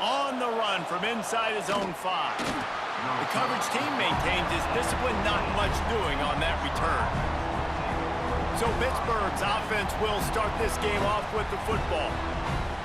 On the run from inside his own 5. The coverage team maintains his discipline, not much doing on that return. So Pittsburgh's offense will start this game off with the football.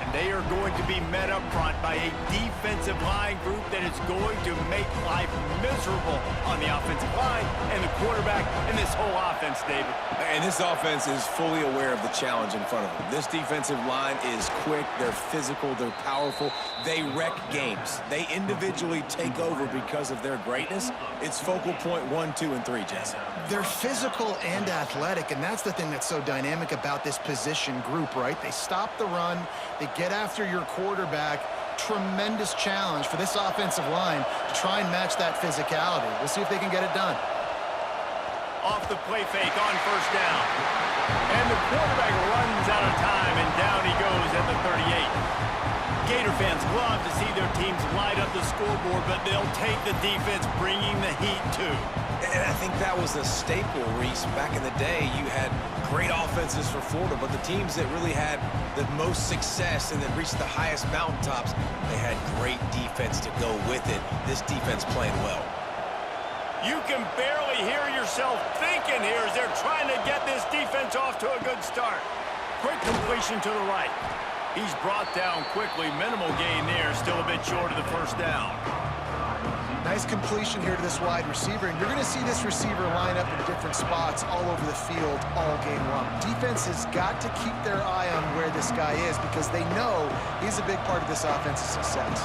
And they are going to be met up front by a defensive line group that is going to make life miserable on the offensive line and the quarterback and this whole offense, David. And this offense is fully aware of the challenge in front of them. This defensive line is quick, they're physical, they're powerful. They wreck games. They individually take over because of their greatness. It's focal point 1, 2, and 3, Jesse. They're physical and athletic, and that's the thing that's so dynamic about this position group, right? They stop the run, they get after your quarterback. Tremendous challenge for this offensive line to try and match that physicality. We'll see if they can get it done. Off the play fake on first down. And the quarterback runs out of time, and down he goes at the 38. Gator fans love to see their teams light up the scoreboard, but they'll take the defense bringing the heat too. And I think that was a staple, Reese. Back in the day, you had great offenses for Florida, but the teams that really had the most success and that reached the highest mountaintops, they had great defense to go with it. This defense playing well. You can barely hear yourself thinking here as they're trying to get this defense off to a good start. Quick completion to the right. He's brought down quickly. Minimal gain there. Still a bit short of the first down. Nice completion here to this wide receiver, and you're going to see this receiver line up in different spots all over the field all game long. Defense has got to keep their eye on where this guy is because they know he's a big part of this offense's success.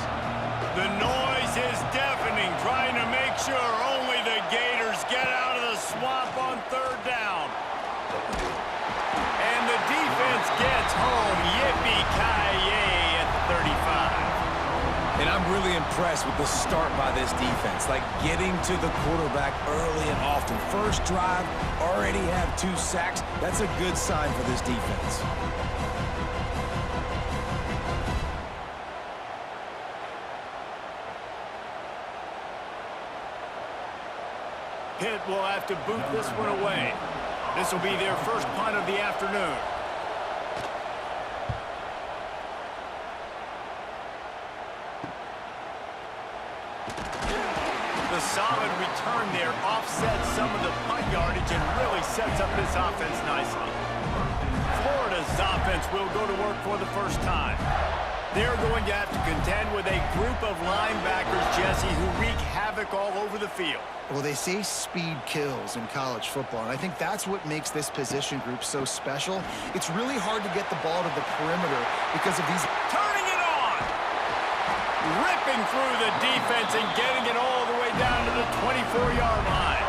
The noise is deafening, trying to make sure only the Gators get out of the swamp on third down. And the defense gets home. Yippee-ki-yay at the 35. And I'm really impressed with the start by this defense, like getting to the quarterback early and often. First drive, already have 2 sacks. That's a good sign for this defense. Pitt will have to boot this one away. This will be their first punt of the afternoon. The solid return there offsets some of the punt yardage and really sets up this offense nicely. Florida's offense will go to work for the first time. They're going to have to contend with a group of linebackers, Jesse, who wreak havoc all over the field. Well, they say speed kills in college football, and I think that's what makes this position group so special. It's really hard to get the ball to the perimeter because of these... Turning it on! Ripping through the defense and getting it all the way down to the 24-yard line.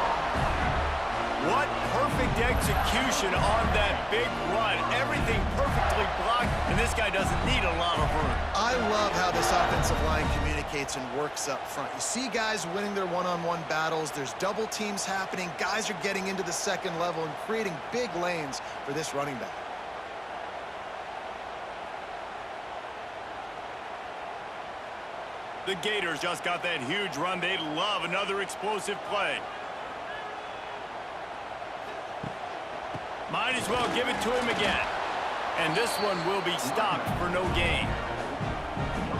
What perfect execution on that big run. Everything perfectly blocked, and this guy doesn't need a lot of room. I love how this offensive line communicates and works up front. You see guys winning their one-on-one battles. There's double teams happening. Guys are getting into the second level and creating big lanes for this running back. The Gators just got that huge run. They'd love another explosive play. Might as well give it to him again. And this one will be stopped for no gain.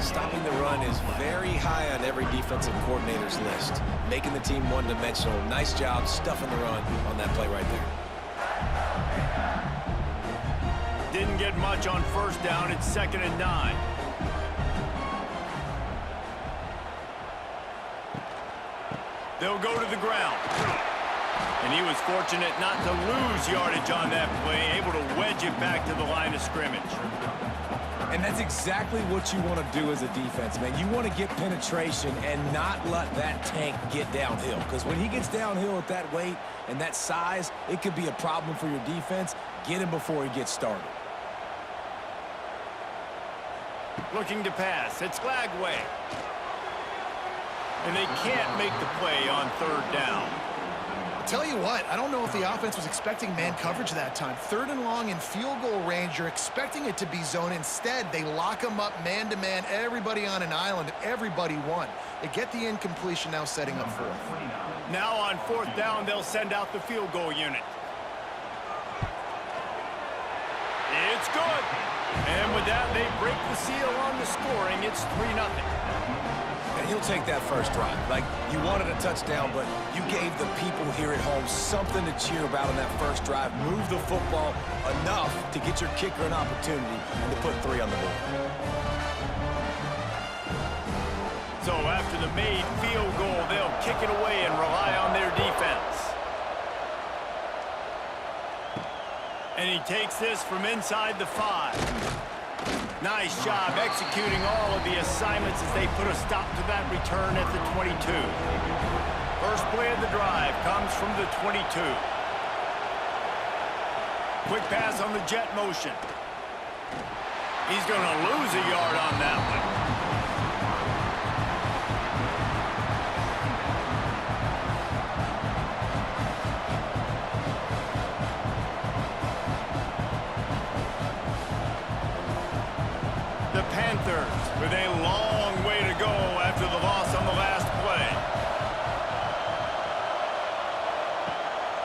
Stopping the run is very high on every defensive coordinator's list. Making the team one-dimensional. Nice job stuffing the run on that play right there. Didn't get much on first down. It's 2nd and 9. They'll go to the ground. And he was fortunate not to lose yardage on that play, able to wedge it back to the line of scrimmage. And that's exactly what you want to do as a defense, man. You want to get penetration and not let that tank get downhill. Because when he gets downhill at that weight and that size, it could be a problem for your defense. Get him before he gets started. Looking to pass. It's Lagway. And they can't make the play on third down. I'll tell you what, I don't know if the offense was expecting man coverage that time. 3rd and long in field goal range, you're expecting it to be zone. Instead, they lock them up man-to-man, everybody on an island, everybody won. They get the incompletion, now setting up 4th. Now on 4th down, they'll send out the field goal unit. It's good. And with that, they break the seal on the scoring. It's 3-0. And he'll take that first drive. Like, you wanted a touchdown, but you gave the people here at home something to cheer about on that first drive. Move the football enough to get your kicker an opportunity and to put 3 on the board. So after the made field goal, they'll kick it away and rely on their defense. And he takes this from inside the 5. Nice job executing all of the assignments as they put a stop to that return at the 22. First play of the drive comes from the 22. Quick pass on the jet motion. He's going to lose a yard on that one. With a long way to go after the loss on the last play.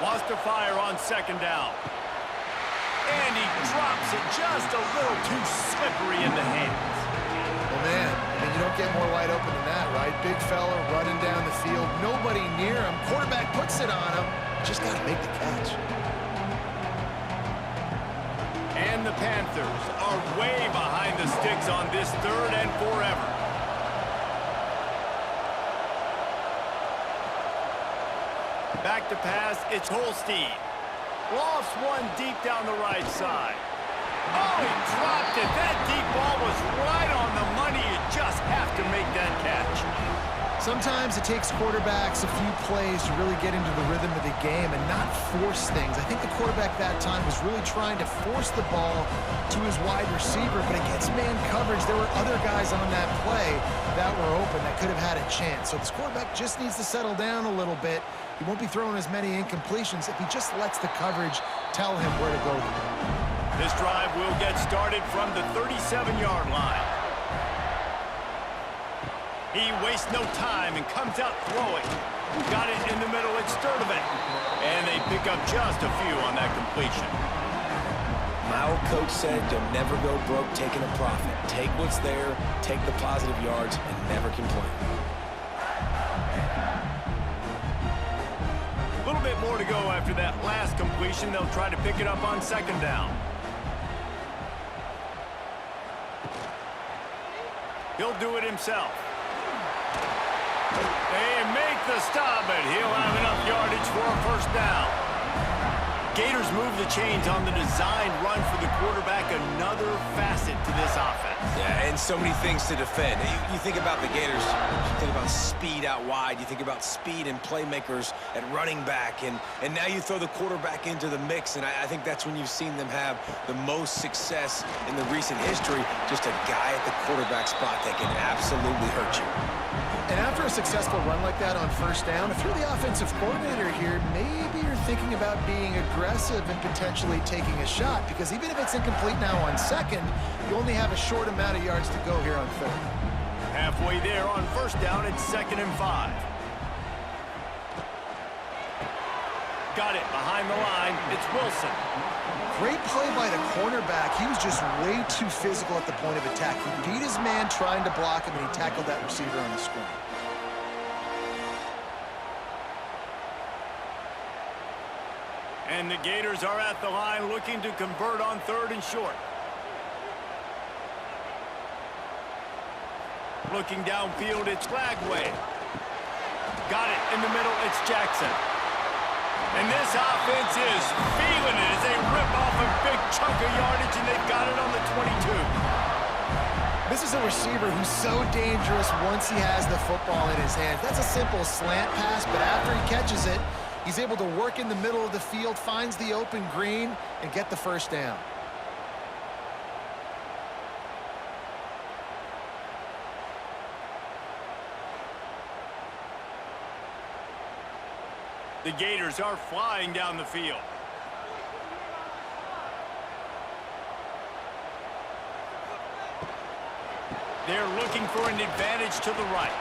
Wants to fire on second down. And he drops it just a little too slippery in the hands. Well, man, I mean, you don't get more wide open than that, right? Big fella running down the field, nobody near him. Quarterback puts it on him. Just got to make the catch. And the Panthers are way behind the sticks on this 3rd and forever. Back to pass, it's Holstein. Lofts one deep down the right side. Oh, he dropped it. That deep ball was right on the money. You just have to make that catch. Sometimes it takes quarterbacks a few plays to really get into the rhythm of the game and not force things. I think the quarterback that time was really trying to force the ball to his wide receiver, but against man coverage, there were other guys on that play that were open that could have had a chance. So this quarterback just needs to settle down a little bit. He won't be throwing as many incompletions if he just lets the coverage tell him where to go. This drive will get started from the 37-yard line. He wastes no time and comes out throwing. Got it in the middle, it's Sturdivant. And they pick up just a few on that completion. My old coach said you'll never go broke taking a profit. Take what's there, take the positive yards, and never complain. A little bit more to go after that last completion. They'll try to pick it up on second down. He'll do it himself. They make the stop, but he'll have enough yardage for a first down. Gators move the chains on the designed run for the quarterback, another facet to this offense. Yeah, and so many things to defend. You think about the Gators, you think about speed out wide, you think about speed and playmakers at running back, and now you throw the quarterback into the mix, and I think that's when you've seen them have the most success in the recent history, just a guy at the quarterback spot that can absolutely hurt you. And after a successful run like that on first down, if you're the offensive coordinator here, maybe you're thinking about being aggressive and potentially taking a shot, because even if it's incomplete now on second, you only have a short amount of yards to go here on third. Halfway there on first down, it's 2nd and 5. Got it behind the line, it's Wilson. Great play by the cornerback. He was just way too physical at the point of attack. He beat his man trying to block him, and he tackled that receiver on the screen. And the Gators are at the line looking to convert on 3rd and short. Looking downfield, it's Flagway. Got it in the middle, it's Jackson. And this offense is feeling it as they rip off a big chunk of yardage, and they've got it on the 22. This is a receiver who's so dangerous once he has the football in his hands. That's a simple slant pass, but after he catches it, he's able to work in the middle of the field, finds the open green, and get the first down. The Gators are flying down the field. They're looking for an advantage to the right.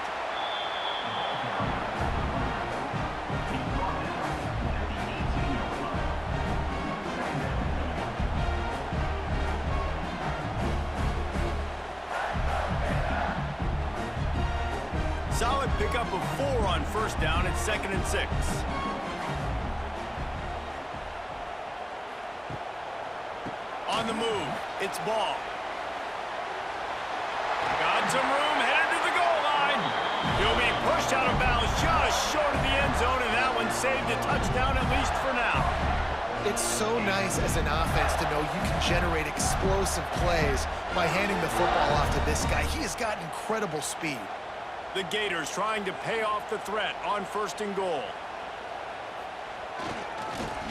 Solid pickup of 4 on first down at 2nd and 6. On the move, it's Ball. Got some room, headed to the goal line. He'll be pushed out of bounds just short of the end zone, and that one saved a touchdown at least for now. It's so nice as an offense to know you can generate explosive plays by handing the football off to this guy. He has got incredible speed. The Gators trying to pay off the threat on 1st and goal.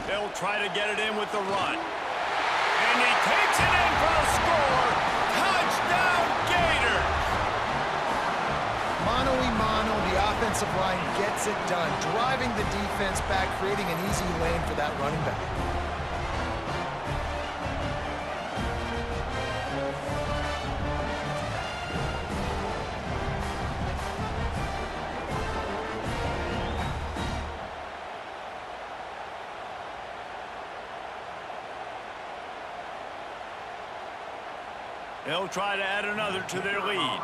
They'll try to get it in with the run. And he takes it in for a score. Touchdown, Gators! Mano a mano, the offensive line gets it done, driving the defense back, creating an easy lane for that running back. They'll try to add another to their lead.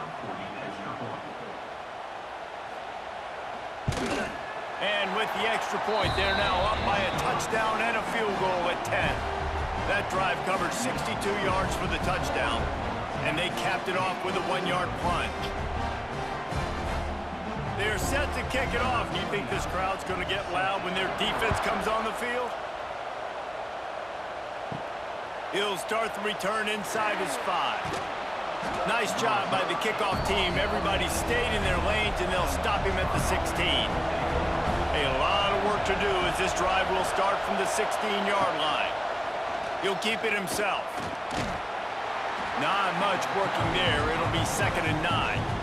And with the extra point, they're now up by a touchdown and a field goal at 10. That drive covered 62 yards for the touchdown, and they capped it off with a 1-yard plunge. They're set to kick it off. Do you think this crowd's going to get loud when their defense comes on the field? He'll start the return inside his 5. Nice job by the kickoff team. Everybody stayed in their lanes, and they'll stop him at the 16. A lot of work to do as this drive will start from the 16-yard line. He'll keep it himself. Not much working there. It'll be 2nd and 9.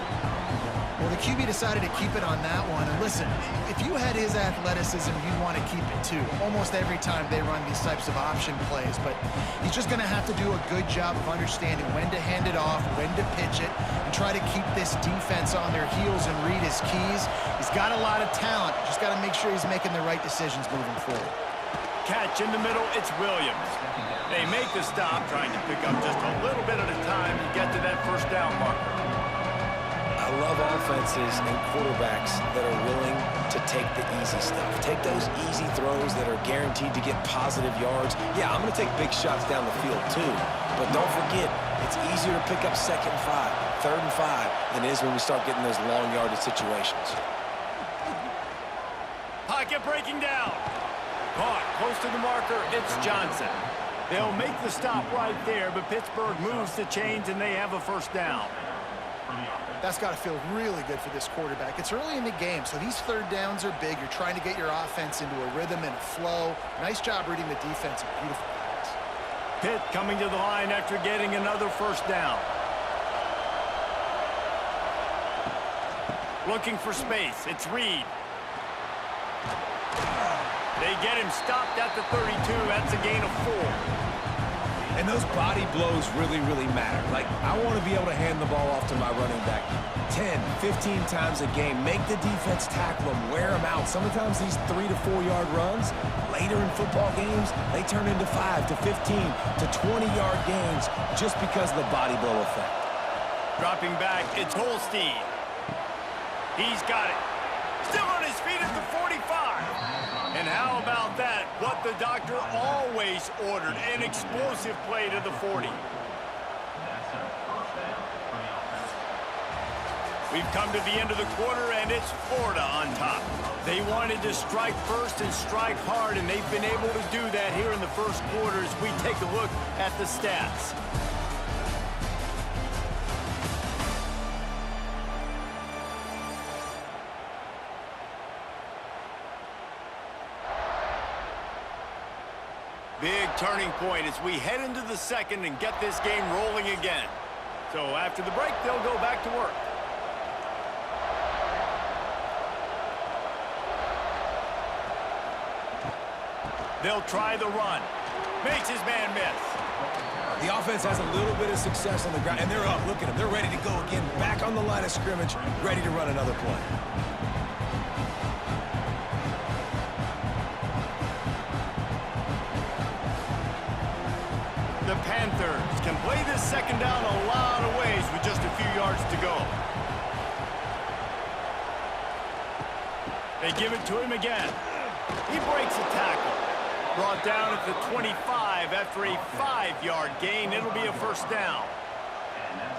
Well, the QB decided to keep it on that one. And listen, if you had his athleticism, you'd want to keep it too. Almost every time they run these types of option plays. But he's just going to have to do a good job of understanding when to hand it off, when to pitch it, and try to keep this defense on their heels and read his keys. He's got a lot of talent. Just got to make sure he's making the right decisions moving forward. Catch in the middle, it's Williams. They make the stop, trying to pick up just a little bit at a time to get to that first down marker. I love offenses and quarterbacks that are willing to take the easy stuff. Take those easy throws that are guaranteed to get positive yards. Yeah, I'm going to take big shots down the field too. But don't forget, it's easier to pick up 2nd and 5, 3rd and 5 than it is when we start getting those long yardage situations. Pocket breaking down. Caught close to the marker, it's Johnson. They'll make the stop right there, but Pittsburgh moves the chains and they have a first down. That's got to feel really good for this quarterback. It's early in the game, so these 3rd downs are big. You're trying to get your offense into a rhythm and a flow. Nice job reading the defense. A beautiful pass. Pitt coming to the line after getting another first down. Looking for space. It's Reed. They get him stopped at the 32. That's a gain of 4. And those body blows really, really matter. Like, I want to be able to hand the ball off to my running back 10, 15 times a game. Make the defense tackle them, wear them out. Sometimes these 3 to 4 yard runs, later in football games, they turn into 5 to 15 to 20-yard gains just because of the body blow effect. Dropping back, it's Holstein. He's got it. Still on his feet at the 45. And how about that? What the doctor always ordered, an explosive play to the 40. We've come to the end of the quarter, and it's Florida on top. They wanted to strike first and strike hard, and they've been able to do that here in the first quarter as we take a look at the stats. Big turning point as we head into the 2nd and get this game rolling again. So after the break, they'll go back to work. They'll try the run. Makes his man miss. The offense has a little bit of success on the ground, and they're up. Look at them. They're ready to go again. Back on the line of scrimmage, ready to run another play. The Panthers can play this 2nd down a lot of ways with just a few yards to go. They give it to him again. He breaks a tackle. Brought down at the 25 after a 5-yard gain. It'll be a first down.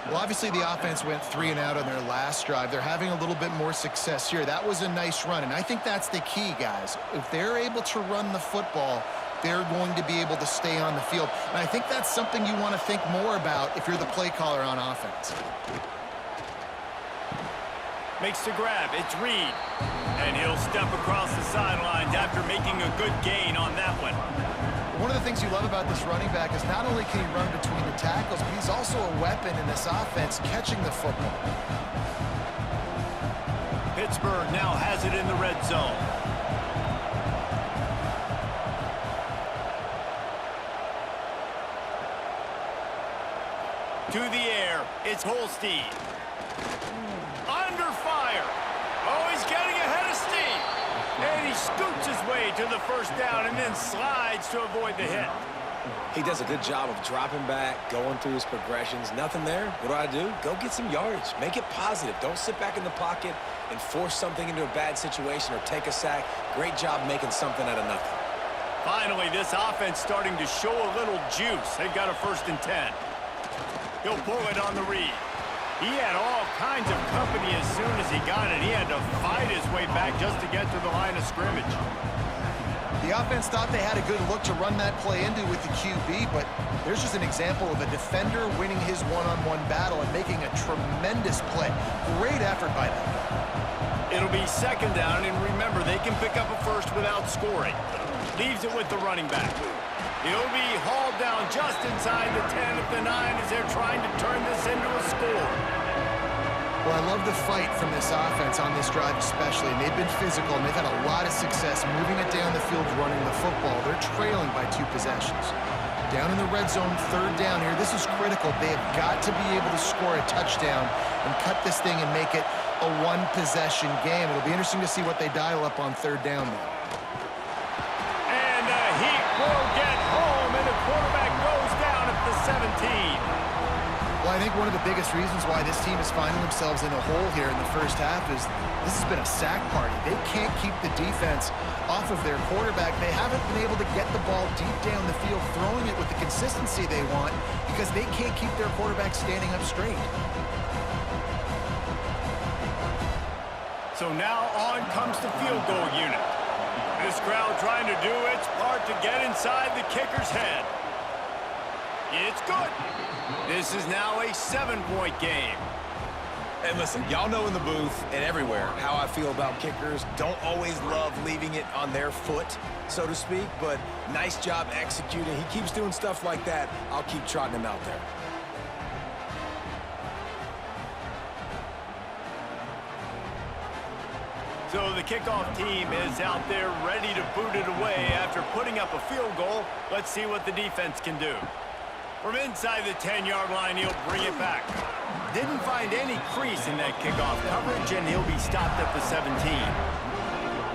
Well, obviously the offense went 3 and out on their last drive. They're having a little bit more success here. That was a nice run, and I think that's the key, guys. If they're able to run the football, they're going to be able to stay on the field. And I think that's something you want to think more about if you're the play caller on offense. Makes the grab. It's Reed. And he'll step across the sidelines after making a good gain on that one. One of the things you love about this running back is not only can he run between the tackles, but he's also a weapon in this offense catching the football. Pittsburgh now has it in the red zone. To the air, it's Holstein. Under fire. Oh, he's getting ahead of steam. And he scoots his way to the first down and then slides to avoid the hit. He does a good job of dropping back, going through his progressions. Nothing there. What do? Go get some yardage. Make it positive. Don't sit back in the pocket and force something into a bad situation or take a sack. Great job making something out of nothing. Finally, this offense starting to show a little juice. They've got a 1st and 10. He'll pull it on the read. He had all kinds of company as soon as he got it. He had to fight his way back just to get to the line of scrimmage. The offense thought they had a good look to run that play into with the QB, but there's just an example of a defender winning his one-on-one battle and making a tremendous play. Great effort by them. It'll be 2nd down, and remember, they can pick up a first without scoring. Leaves it with the running back. He'll be hauled down just inside the 10 at the 9 as they're trying to turn this into a score. Well, I love the fight from this offense on this drive especially, and they've been physical, and they've had a lot of success moving it down the field running the football. They're trailing by 2 possessions. Down in the red zone, 3rd down here. This is critical. They have got to be able to score a touchdown and cut this thing and make it a 1-possession game. It'll be interesting to see what they dial up on 3rd down, though. And the Heat will get home, and the quarterback goes down at the 17. Well, I think one of the biggest reasons why this team is finding themselves in a hole here in the first half is this has been a sack party. They can't keep the defense off of their quarterback. They haven't been able to get the ball deep down the field, throwing it with the consistency they want because they can't keep their quarterback standing up straight. So now on comes the field goal unit. This crowd trying to do its part to get inside the kicker's head. It's good. This is now a 7-point game. And listen, y'all know in the booth and everywhere how I feel about kickers. Don't always love leaving it on their foot, so to speak, but nice job executing. He keeps doing stuff like that. I'll keep trotting him out there. So the kickoff team is out there ready to boot it away after putting up a field goal. Let's see what the defense can do. From inside the 10-yard line, he'll bring it back. Didn't find any crease in that kickoff coverage, and he'll be stopped at the 17.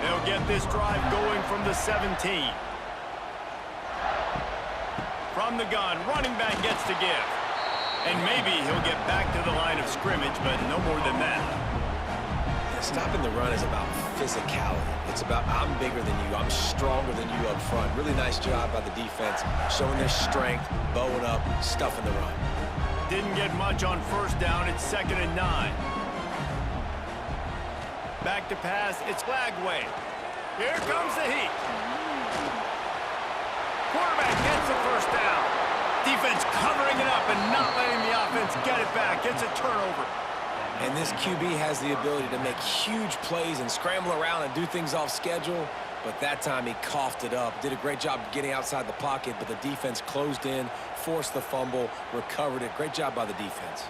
They'll get this drive going from the 17. From the gun, running back gets to give. And maybe he'll get back to the line of scrimmage, but no more than that. Stopping the run is about physicality. It's about I'm bigger than you. I'm stronger than you up front. Really nice job by the defense, showing their strength, bowing up, stuffing the run. Didn't get much on 1st down. It's 2nd and 9. Back to pass. It's Flagway. Here comes the Heat. Quarterback gets the 1st down. Defense covering it up and not letting the offense get it back. It's a turnover. And this QB has the ability to make huge plays and scramble around and do things off schedule. But that time he coughed it up. Did a great job getting outside the pocket, but the defense closed in, forced the fumble, recovered it. Great job by the defense.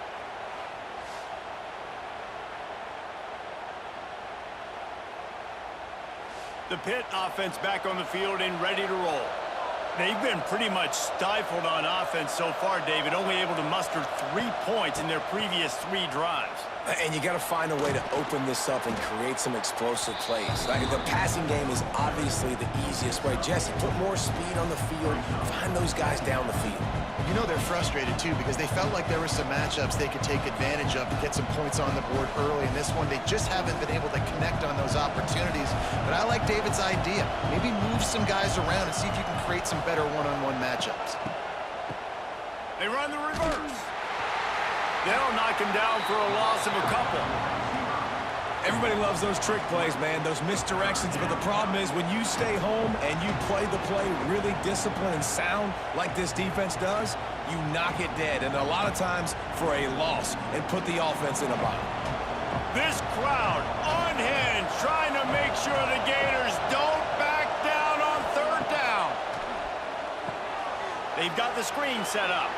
The Pitt offense back on the field and ready to roll. They've been pretty much stifled on offense so far, David, only able to muster 3 points in their previous 3 drives. And you got to find a way to open this up and create some explosive plays. Like, the passing game is obviously the easiest way. Jesse, put more speed on the field. Find those guys down the field. You know they're frustrated, too, because they felt like there were some matchups they could take advantage of to get some points on the board early. In this one, they just haven't been able to connect on those opportunities. But I like David's idea. Maybe move some guys around and see if you can create some better one-on-one matchups. They run the reverse. They'll knock him down for a loss of a couple. Everybody loves those trick plays, man, those misdirections, but the problem is when you stay home and you play the play really disciplined and sound like this defense does, you knock it dead, and a lot of times for a loss, and put the offense in a bind. This crowd unhinged, trying to make sure the Gators don't back down on third down. They've got the screen set up.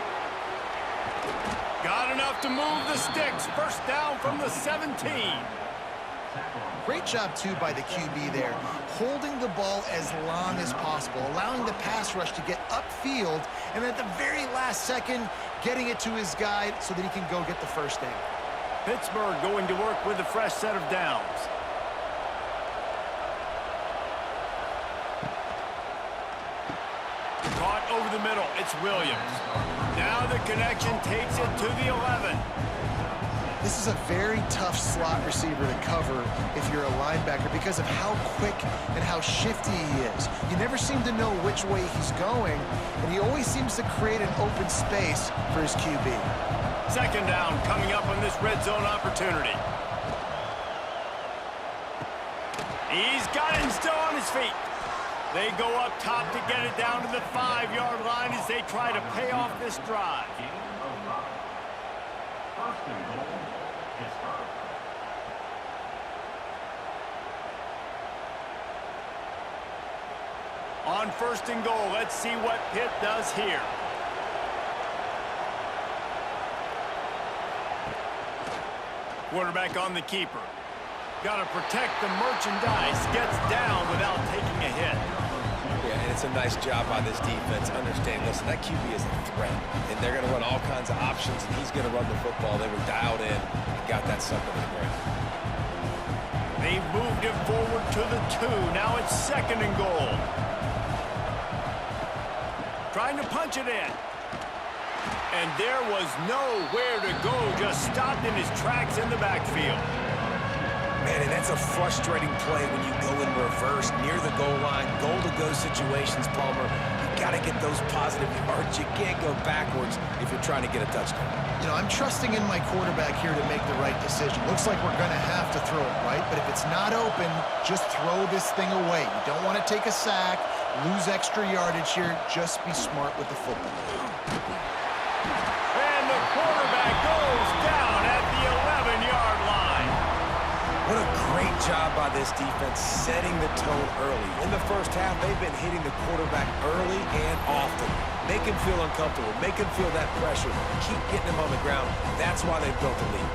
Got enough to move the sticks. First down from the 17. Great job, too, by the QB there, holding the ball as long as possible, allowing the pass rush to get upfield, and at the very last second, getting it to his guy so that he can go get the first down. Pittsburgh going to work with a fresh set of downs. Caught over the middle. It's Williams. Now the connection takes it to the 11. This is a very tough slot receiver to cover if you're a linebacker because of how quick and how shifty he is. You never seem to know which way he's going, and he always seems to create an open space for his QB. Second down coming up on this red zone opportunity. He's got him still on his feet. They go up top to get it down to the 5-yard line as they try to pay off this drive. On first and goal, let's see what Pitt does here. Quarterback on the keeper. Got to protect the merchandise. Gets down without taking a hit. Yeah, and it's a nice job by this defense. Understand, listen, that QB is a threat, and they're going to run all kinds of options, and he's going to run the football. They were dialed in and got that sucker to the ground. They've moved it forward to the 2. Now it's second and goal. Trying to punch it in. And there was nowhere to go. Just stopped in his tracks in the backfield. Man, and that's a frustrating play when you go in reverse near the goal line, goal-to-go situations, Palmer. You got to get those positive yards. You can't go backwards if you're trying to get a touchdown. You know, I'm trusting in my quarterback here to make the right decision. Looks like we're going to have to throw it, right? But if it's not open, just throw this thing away. You don't want to take a sack, lose extra yardage here. Just be smart with the football. And the quarterback goes down at the 11-yard line. What a great job by this defense setting the tone early. In the first half, they've been hitting the quarterback early and often. Make him feel uncomfortable. Make him feel that pressure. Keep getting him on the ground. That's why they've built the lead.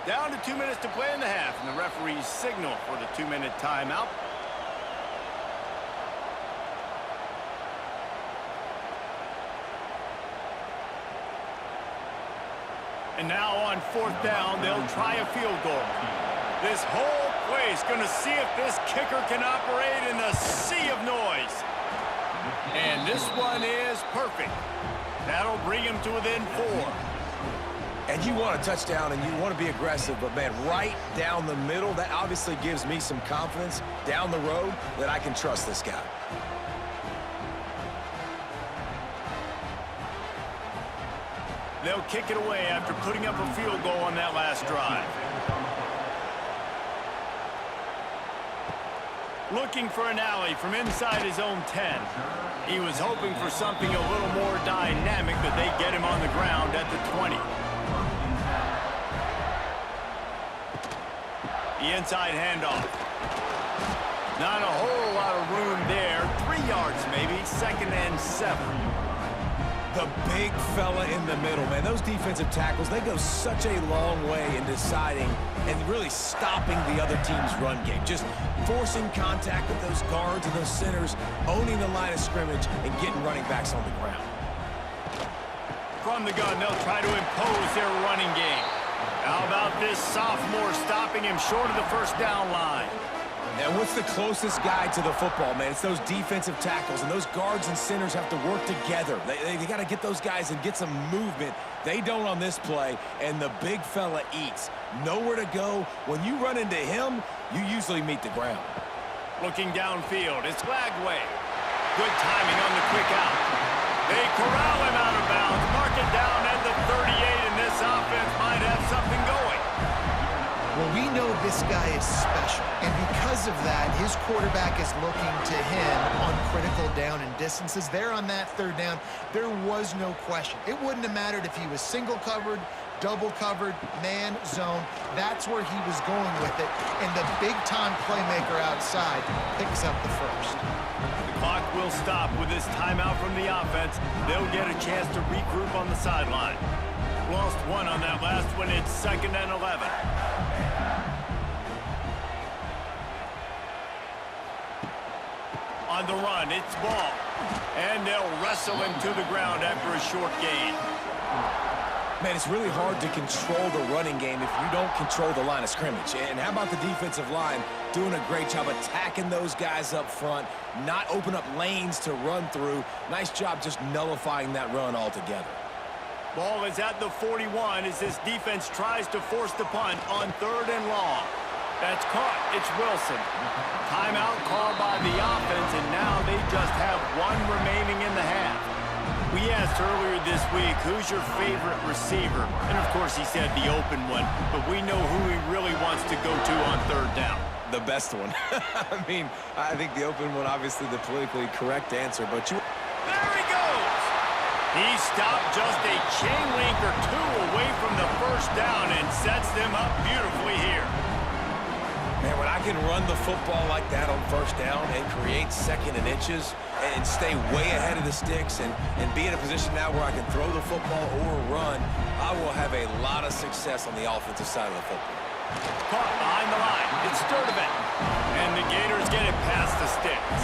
Down to 2 minutes to play in the half, and the referees signal for the 2-minute timeout. And now on fourth down, they'll try a field goal. This whole place going to see if this kicker can operate in the sea of noise. And this one is perfect. That'll bring him to within 4. And you want a touchdown and you want to be aggressive, but, man, right down the middle, that obviously gives me some confidence down the road that I can trust this guy. They'll kick it away after putting up a field goal on that last drive. Looking for an alley from inside his own 10. He was hoping for something a little more dynamic, but they get him on the ground at the 20. The inside handoff. Not a whole lot of room there. 3 yards maybe, second and 7. The big fella in the middle, man. Those defensive tackles, they go such a long way in deciding and really stopping the other team's run game. Just forcing contact with those guards and those centers, owning the line of scrimmage, and getting running backs on the ground. From the gun, they'll try to impose their running game. How about this sophomore stopping him short of the first down line? And what's the closest guy to the football, man? It's those defensive tackles, and those guards and centers have to work together. They got to get those guys and get some movement. They don't on this play, and the big fella eats. Nowhere to go. When you run into him, you usually meet the ground. Looking downfield, it's Lagway. Good timing on the quick out. They corral him out of bounds, mark it down at the 38, and this offense might have something going. Well, we know this guy is special, and because of that, his quarterback is looking to him on critical down and distances. There on that third down, there was no question. It wouldn't have mattered if he was single covered, double covered, man, zone. That's where he was going with it, and the big-time playmaker outside picks up the first. The clock will stop with this timeout from the offense. They'll get a chance to regroup on the sideline. Lost one on that last one. It's 2nd and 11. On the run, it's Ball. And they'll wrestle him to the ground after a short gain. Man, it's really hard to control the running game if you don't control the line of scrimmage. And how about the defensive line doing a great job attacking those guys up front, not open up lanes to run through. Nice job just nullifying that run altogether. Ball is at the 41 as this defense tries to force the punt on 3rd and long. That's caught. It's Wilson. Timeout called by the offense, and now they just have one remaining in the half. We asked earlier this week, who's your favorite receiver? And, of course, he said the open one, but we know who he really wants to go to on 3rd down. The best one. I mean, I think the open one, obviously the politically correct answer, but you... There he goes! He stopped just a chain link or two away from the first down and sets them up beautifully here. Man, when I can run the football like that on 1st down and create 2nd and inches and stay way ahead of the sticks and be in a position now where I can throw the football or run, I will have a lot of success on the offensive side of the football. Caught behind the line. It's Sturdivant. And the Gators get it past the sticks.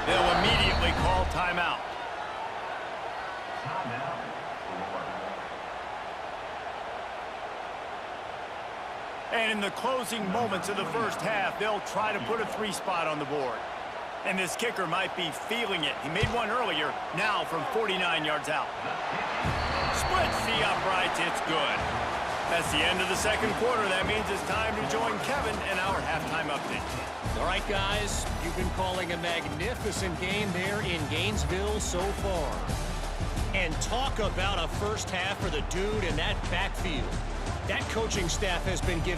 They'll immediately call timeout. And in the closing moments of the first half, they'll try to put a 3-spot on the board. And this kicker might be feeling it. He made one earlier, now from 49 yards out. Splits the uprights, it's good. That's the end of the 2nd quarter. That means it's time to join Kevin in our halftime update. All right, guys, you've been calling a magnificent game there in Gainesville so far. And talk about a first half for the dude in that backfield. That coaching staff has been giving